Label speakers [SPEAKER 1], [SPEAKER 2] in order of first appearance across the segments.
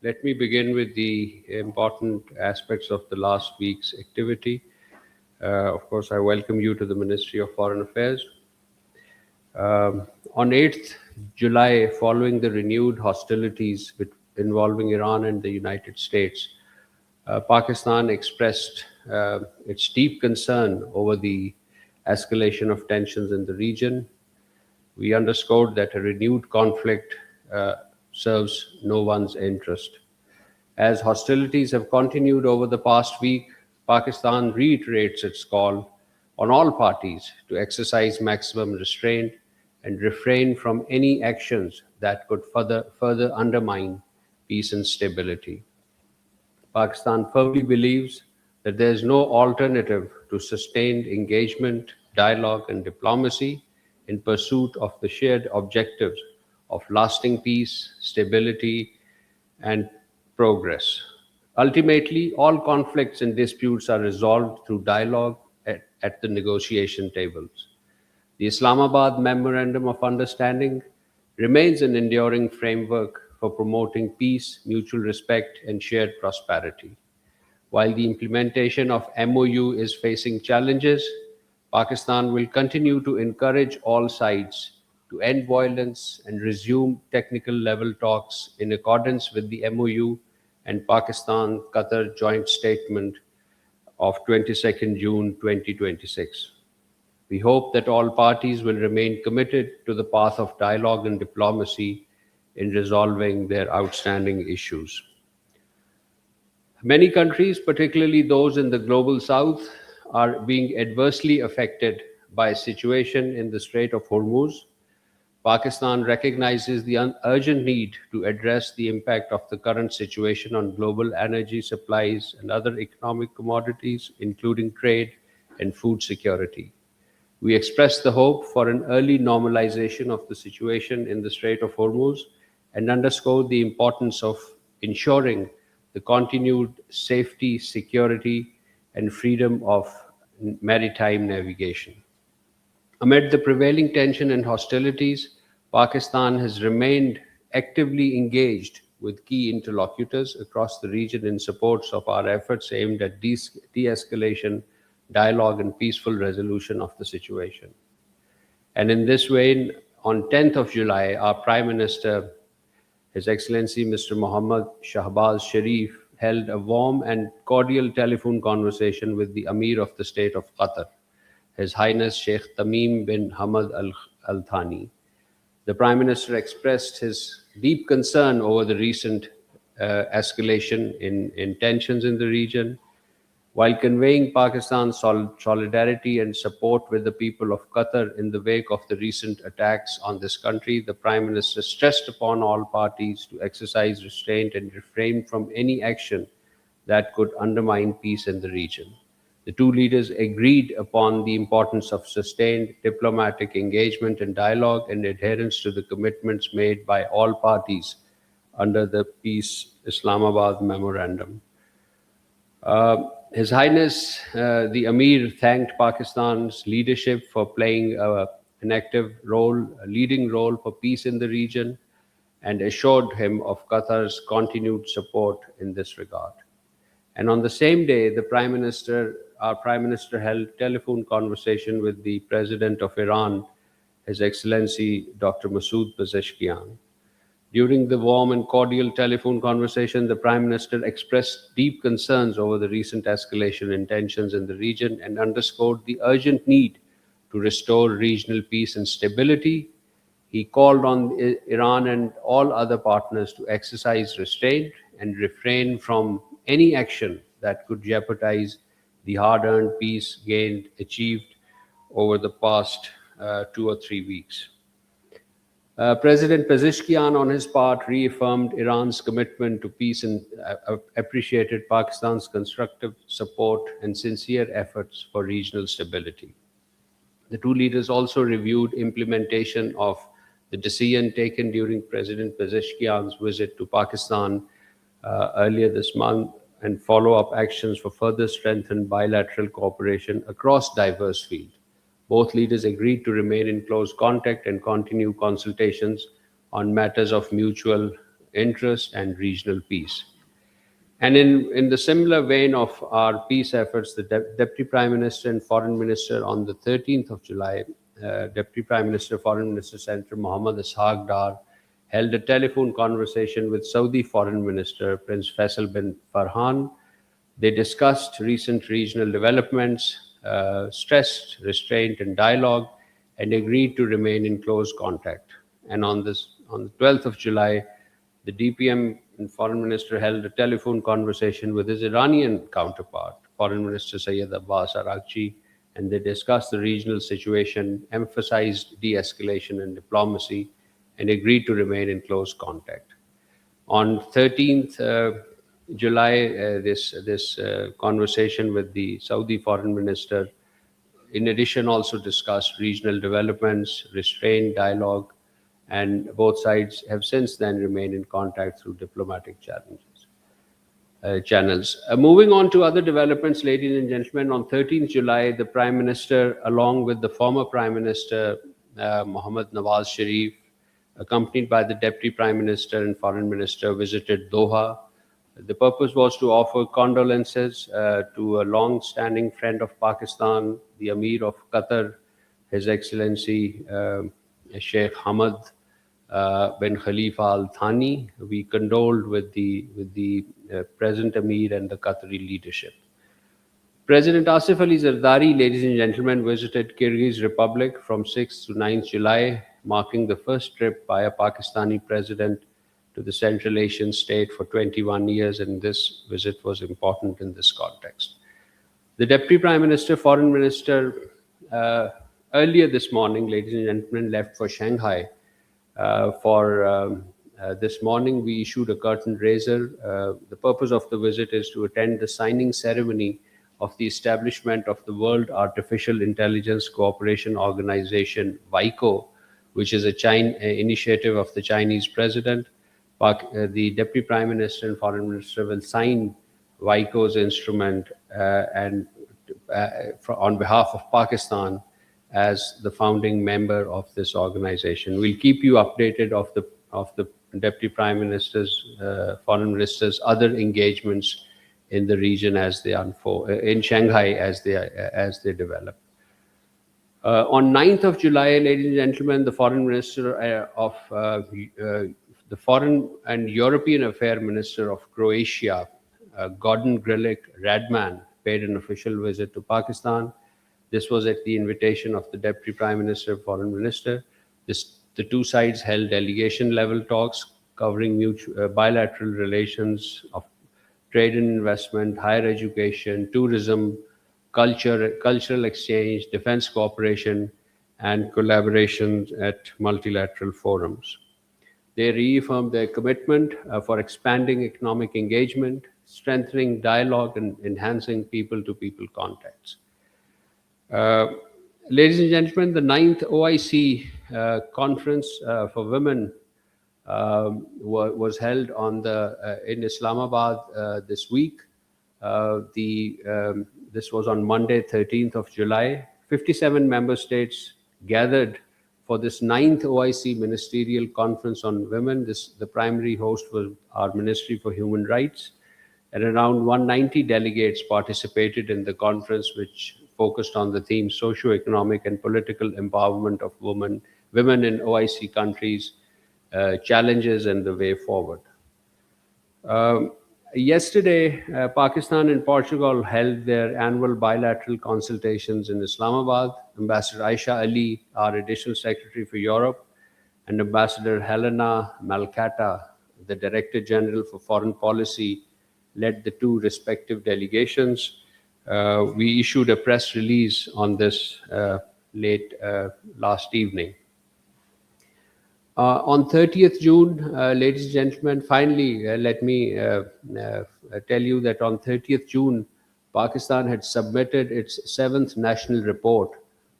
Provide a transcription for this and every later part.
[SPEAKER 1] Let me begin with the important aspects of the last week's activity. Of course, I welcome you to the Ministry of Foreign Affairs. On 8th July, following the renewed hostilities involving Iran and the United States, Pakistan expressed its deep concern over the escalation of tensions in the region. We underscored that a renewed conflict serves no one's interest. As hostilities have continued over the past week, Pakistan reiterates its call on all parties to exercise maximum restraint and refrain from any actions that could further undermine peace and stability. Pakistan firmly believes that there is no alternative to sustained engagement, dialogue, and diplomacy in pursuit of the shared objectives of lasting peace, stability, and progress. Ultimately, all conflicts and disputes are resolved through dialogue at the negotiation tables. The Islamabad Memorandum of Understanding remains an enduring framework for promoting peace, mutual respect, and shared prosperity. While the implementation of MOU is facing challenges, Pakistan will continue to encourage all sides to end violence and resume technical level talks in accordance with the MOU and Pakistan Qatar joint statement of 22nd June 2026. We hope that all parties will remain committed to the path of dialogue and diplomacy in resolving their outstanding issues. Many countries, particularly those in the global south, are being adversely affected by a situation in the Strait of Hormuz. Pakistan recognizes the urgent need to address the impact of the current situation on global energy supplies and other economic commodities, including trade and food security. We express the hope for an early normalization of the situation in the Strait of Hormuz and underscore the importance of ensuring the continued safety, security, and freedom of maritime navigation. Amid the prevailing tension and hostilities, Pakistan has remained actively engaged with key interlocutors across the region in support of our efforts aimed at de-escalation, dialogue, and peaceful resolution of the situation. And in this vein, on 10th of July, our Prime Minister, His Excellency Mr. Mohammad Shahbaz Sharif, held a warm and cordial telephone conversation with the Amir of the State of Qatar, His Highness Sheikh Tamim bin Hamad Al Thani. The Prime Minister expressed his deep concern over the recent escalation in tensions in the region. While conveying Pakistan's solidarity and support with the people of Qatar in the wake of the recent attacks on this country, the Prime Minister stressed upon all parties to exercise restraint and refrain from any action that could undermine peace in the region. The two leaders agreed upon the importance of sustained diplomatic engagement and dialogue and adherence to the commitments made by all parties under the Peace Islamabad Memorandum. His Highness the Amir thanked Pakistan's leadership for playing an active role, a leading role for peace in the region, and assured him of Qatar's continued support in this regard. And on the same day, our Prime Minister held telephone conversation with the President of Iran, His Excellency Dr. Masoud Pezeshkian. During the warm and cordial telephone conversation, the Prime Minister expressed deep concerns over the recent escalation in tensions in the region and underscored the urgent need to restore regional peace and stability. He called on Iran and all other partners to exercise restraint and refrain from any action that could jeopardize the hard-earned peace achieved over the past 2 or 3 weeks. President Pezeshkian, on his part, reaffirmed Iran's commitment to peace and appreciated Pakistan's constructive support and sincere efforts for regional stability. The two leaders also reviewed implementation of the decision taken during President Pezeshkian's visit to Pakistan earlier this month and follow-up actions for further strengthened bilateral cooperation across diverse fields. Both leaders agreed to remain in close contact and continue consultations on matters of mutual interest and regional peace. And in the similar vein of our peace efforts, the Deputy Prime Minister and Foreign Minister on the 13th of July, Deputy Prime Minister, Foreign Minister Senator Mohammed Ishaq Dar held a telephone conversation with Saudi Foreign Minister Prince Faisal bin Farhan. They discussed recent regional developments, stressed restraint and dialogue, and agreed to remain in close contact. And on the 12th of July, the DPM and Foreign Minister held a telephone conversation with his Iranian counterpart, Foreign Minister Sayyid Abbas Araghchi, and they discussed the regional situation, emphasized de-escalation and diplomacy, and agreed to remain in close contact. On 13th July, this conversation with the Saudi Foreign Minister, in addition, also discussed regional developments, restrained dialogue, and both sides have since then remained in contact through diplomatic channels. Moving on to other developments, ladies and gentlemen, on 13th July, the Prime Minister, along with the former Prime Minister Mohammad Nawaz Sharif, accompanied by the Deputy Prime Minister and Foreign Minister, visited Doha. The purpose was to offer condolences to a long-standing friend of Pakistan, the Amir of Qatar, His Excellency Sheikh Hamad bin Khalifa Al Thani. We condoled with the present Amir and the Qatari leadership. President Asif Ali Zardari, ladies and gentlemen, visited Kyrgyz Republic from 6th to 9th July, marking the first trip by a Pakistani president to the Central Asian state for 21 years, and this visit was important in this context. The Deputy Prime Minister, Foreign Minister, earlier this morning, ladies and gentlemen, left for Shanghai. This morning, we issued a curtain raiser. The purpose of the visit is to attend the signing ceremony of the establishment of the World Artificial Intelligence Cooperation Organization, WICO, which is an initiative of the Chinese president. The Deputy Prime Minister and Foreign Minister will sign WICO's instrument on behalf of Pakistan as the founding member of this organization. We'll keep you updated of the Deputy Prime Minister's, Foreign Minister's other engagements in the region as they unfold, in Shanghai as they develop. On 9th of July, ladies and gentlemen, the Foreign Minister of the Foreign and European Affairs Minister of Croatia, Gordon Grlic Radman, paid an official visit to Pakistan. This was at the invitation of the Deputy Prime Minister, Foreign Minister. The two sides held delegation-level talks covering bilateral relations of trade and investment, higher education, tourism, cultural exchange, defense cooperation, and collaboration at multilateral forums. They reaffirmed their commitment for expanding economic engagement, strengthening dialogue, and enhancing people-to-people contacts. Ladies and gentlemen, the 9th OIC conference for women was held in Islamabad this week. This was on Monday, 13th of July. 57 member states gathered for this 9th OIC Ministerial Conference on Women. The primary host was our Ministry for Human Rights, and around 190 delegates participated in the conference, which focused on the theme socio-economic and political empowerment of women in OIC countries, challenges and the way forward. Yesterday, Pakistan and Portugal held their annual bilateral consultations in Islamabad. Ambassador Aisha Ali, our Additional Secretary for Europe, and Ambassador Helena Malcata, the Director General for Foreign Policy, led the two respective delegations. We issued a press release on this late last evening. On 30th June, ladies and gentlemen, finally, let me tell you that on 30th June, Pakistan had submitted its 7th National Report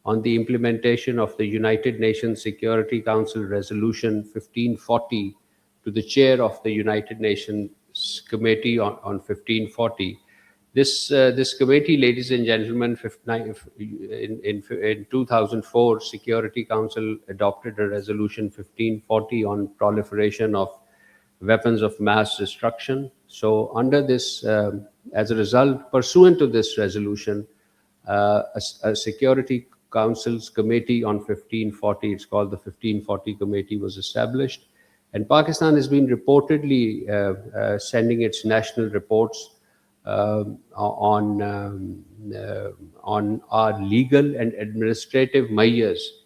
[SPEAKER 1] on the implementation of the United Nations Security Council Resolution 1540 to the chair of the United Nations Committee on 1540. This committee, ladies and gentlemen, in 2004, Security Council adopted a resolution 1540 on proliferation of weapons of mass destruction. So, under this, as a result, pursuant to this resolution, a Security Council's Committee on 1540, it's called the 1540 Committee, was established. And Pakistan has been reportedly sending its national reports on our legal and administrative measures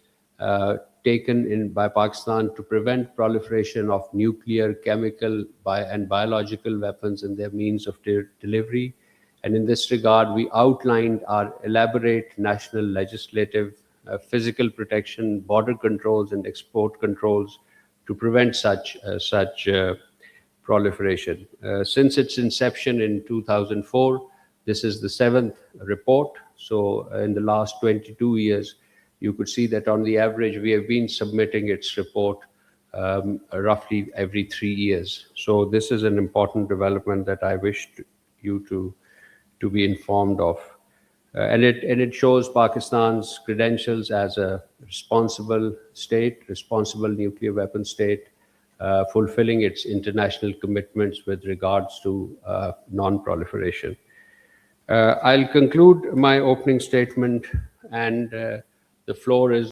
[SPEAKER 1] taken in by Pakistan to prevent proliferation of nuclear, chemical, and biological weapons and their means of delivery. And in this regard, we outlined our elaborate national legislative, physical protection, border controls, and export controls to prevent such proliferation. Since its inception in 2004, this is the seventh report. So, in the last 22 years, you could see that on the average, we have been submitting its report roughly every 3 years. So, this is an important development that I wish you to be informed of. And it shows Pakistan's credentials as a responsible state, responsible nuclear weapon state, fulfilling its international commitments with regards to non-proliferation. I'll conclude my opening statement, and the floor is